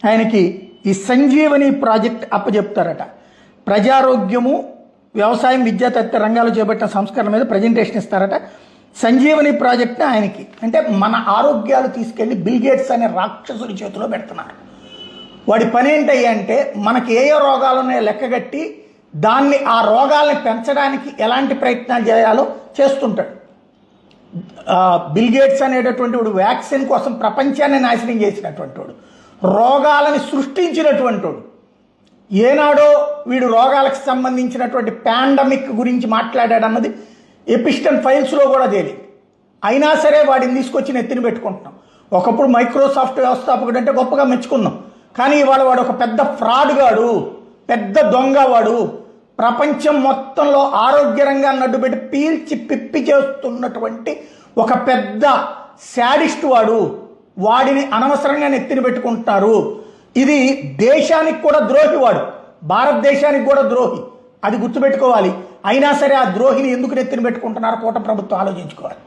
ఆయనకి ఈ సంజీవని ప్రాజెక్ట్ అప్పచెప్తారట. ప్రజారోగ్యము, వ్యవసాయం, విద్యా తదితర రంగాలు చేపట్టిన సంస్కరణ మీద ప్రజెంటేషన్ ఇస్తారట. సంజీవని ప్రాజెక్ట్ని ఆయనకి, అంటే మన ఆరోగ్యాలు తీసుకెళ్లి బిల్ గేట్స్ అనే రాక్షసుడి చేతిలో పెడుతున్నారు. వాడి పని ఏంటంటే మనకి ఏ రోగాలు ఉన్నాయో లెక్కగట్టి దాన్ని, ఆ రోగాల్ని పెంచడానికి ఎలాంటి ప్రయత్నాలు చేయాలో చేస్తుంటాడు. బిల్ గేట్స్ అనేటటువంటి వాడు వ్యాక్సిన్ కోసం ప్రపంచాన్ని నాశనం చేసినటువంటి వాడు, రోగాలని సృష్టించినటువంటి వాడు. ఏనాడో వీడు రోగాలకు సంబంధించినటువంటి పాండమిక్ గురించి మాట్లాడాడు అన్నది ఎపిస్టన్ ఫైల్స్లో కూడా తేలింది. అయినా సరే వాడిని తీసుకొచ్చి నెత్తిని పెట్టుకుంటున్నాం. ఒకప్పుడు మైక్రోసాఫ్ట్ వ్యవస్థాపకుడు అంటే గొప్పగా మెచ్చుకున్నాం. కానీ ఇవాళ వాడు ఒక పెద్ద ఫ్రాడ్ గాడు, పెద్ద దొంగ వాడు. ప్రపంచం మొత్తంలో ఆరోగ్య రంగాన్ని అడ్డుపెట్టి పీల్చి పిప్పి చేస్తున్నటువంటి ఒక పెద్ద శాడిస్ట్ వాడు. వాడిని అనవసరంగా నెత్తిన పెట్టుకుంటున్నారు. ఇది దేశానికి కూడా ద్రోహి వాడు, భారతదేశానికి కూడా ద్రోహి, అది గుర్తుపెట్టుకోవాలి. అయినా సరే ఆ ద్రోహిని ఎందుకు నెత్తిన పెట్టుకుంటున్నారో కూటమి ప్రభుత్వం ఆలోచించుకోవాలి.